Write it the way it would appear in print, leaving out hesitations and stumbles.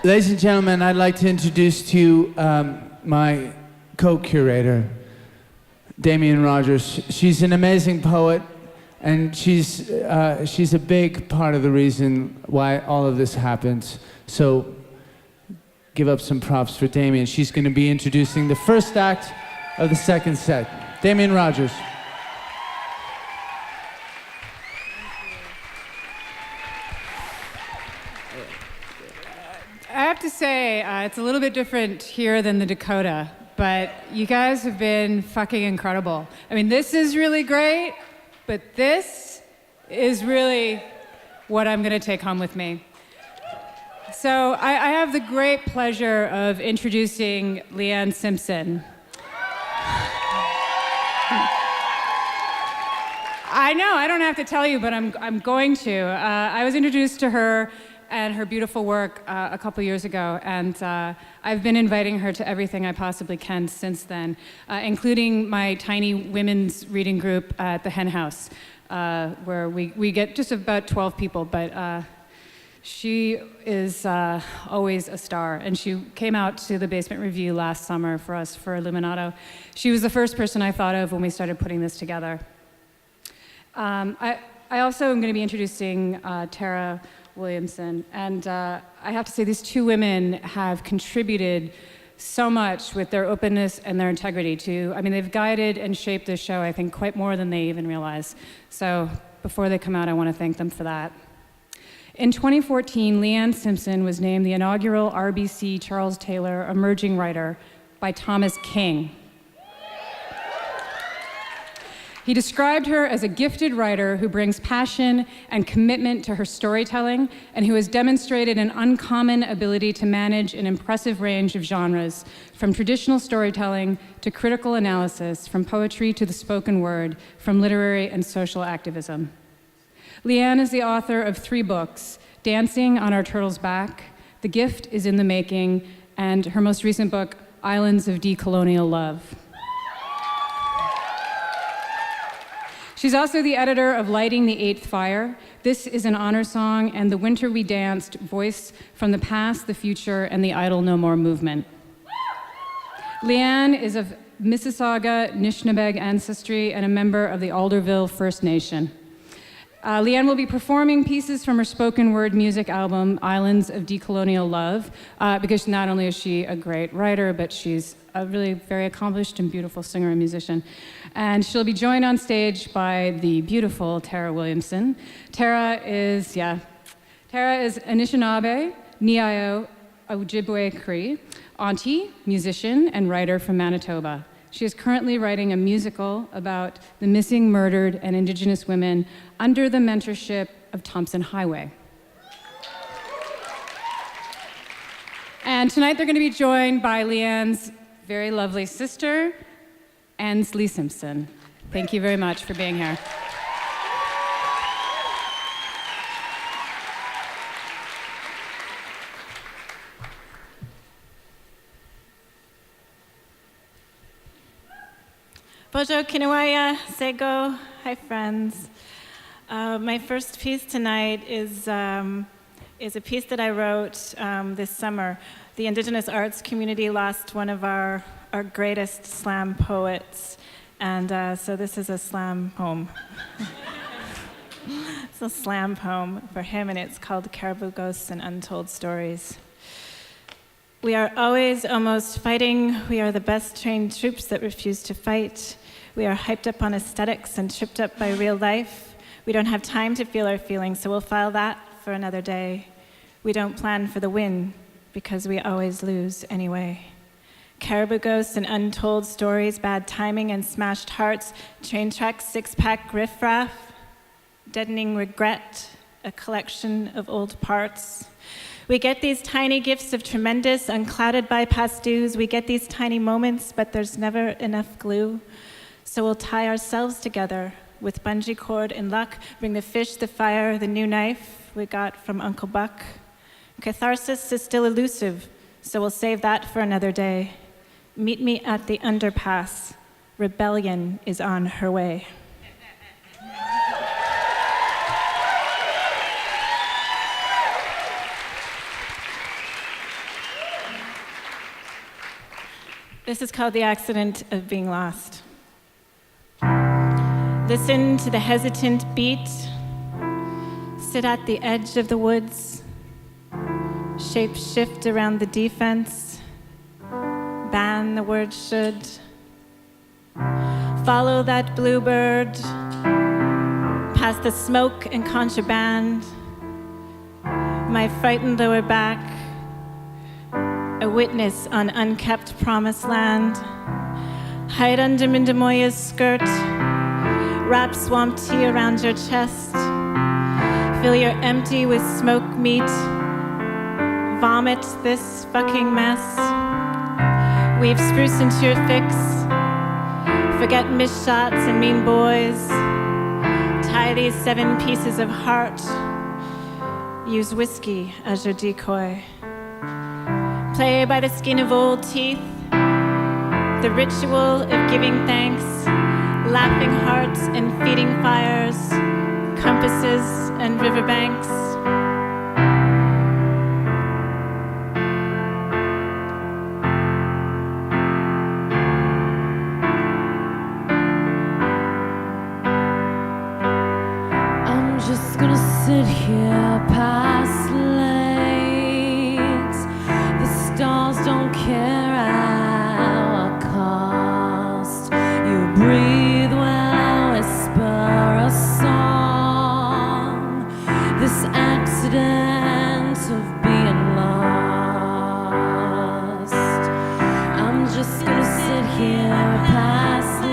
Ladies and gentlemen, I'd like to introduce to you my co-curator, Damien Rogers. She's an amazing poet, and she's a big part of the reason why all of this happens. So give up some props for Damien. She's going to be introducing the first act of the second set. Damien Rogers. I have to say, it's a little bit different here than the Dakota, but you guys have been fucking incredible. I mean, this is really great, but this is really what I'm gonna take home with me. So I have the great pleasure of introducing Leanne Simpson. I know, I don't have to tell you, but I'm going to. I was introduced to her and her beautiful work a couple years ago, and I've been inviting her to everything I possibly can since then, including my tiny women's reading group at the Hen House, where we get just about 12 people, but she is always a star, and she came out to the Basement Revue last summer for us for Illuminato. She was the first person I thought of when we started putting this together. I also am going to be introducing Tara Williamson, and I have to say these two women have contributed so much with their openness and their integrity to, I mean, they've guided and shaped this show, I think, quite more than they even realize. So before they come out, I want to thank them for that. In 2014, Leanne Simpson was named the inaugural RBC Charles Taylor Emerging Writer by Thomas King. He described her as a gifted writer who brings passion and commitment to her storytelling and who has demonstrated an uncommon ability to manage an impressive range of genres, from traditional storytelling to critical analysis, from poetry to the spoken word, from literary and social activism. Leanne is the author of 3 books, Dancing on Our Turtle's Back, The Gift is in the Making, and her most recent book, Islands of Decolonial Love. She's also the editor of Lighting the Eighth Fire. This is an honor song, and The Winter We Danced, voice from the past, the future, and the Idle No More movement. Leanne is of Mississauga, Nishnabeg ancestry and a member of the Alderville First Nation. Leanne will be performing pieces from her spoken word music album, Islands of Decolonial Love, because not only is she a great writer, but she's a really very accomplished and beautiful singer and musician. And she'll be joined on stage by the beautiful Tara Williamson. Tara is Anishinaabe, Niayo, Ojibwe Cree, auntie, musician, and writer from Manitoba. She is currently writing a musical about the missing, murdered, and Indigenous women under the mentorship of Thompson Highway. And tonight they're going to be joined by Leanne's very lovely sister, Ansley Simpson. Thank you very much for being here. Bojo Kinawaya, Sego, hi friends. My first piece tonight is a piece that I wrote this summer. The Indigenous arts community lost one of our greatest slam poets, and so this is a slam poem. It's a slam poem for him, and it's called Caribou Ghosts and Untold Stories. We are always almost fighting. We are the best trained troops that refuse to fight. We are hyped up on aesthetics and tripped up by real life. We don't have time to feel our feelings, so we'll file that for another day. We don't plan for the win, because we always lose anyway. Caribou ghosts and untold stories, bad timing and smashed hearts, train tracks, six-pack riffraff, deadening regret, a collection of old parts. We get these tiny gifts of tremendous, unclouded by past dues. We get these tiny moments, but there's never enough glue. So we'll tie ourselves together with bungee cord and luck, bring the fish, the fire, the new knife we got from Uncle Buck. Catharsis is still elusive, so we'll save that for another day. Meet me at the underpass. Rebellion is on her way. This is called The Accident of Being Lost. Listen to the hesitant beat. Sit at the edge of the woods. Shape shift around the defense. Ban the word should. Follow that bluebird. Past the smoke and contraband. My frightened lower back. A witness on unkept promised land. Hide under Mindamoya's skirt. Wrap swamp tea around your chest. Fill your empty with smoked meat. Vomit this fucking mess. Weave spruce into your fix. Forget missed shots and mean boys. Tie these 7 pieces of heart. Use whiskey as your decoy. Play by the skin of old teeth. The ritual of giving thanks. Laughing hearts and feeding fires. Compasses and riverbanks. I'm just gonna sit here past late. The stars don't care our cost. You breathe when I whisper a song. This accident of being lost. I'm just gonna sit here past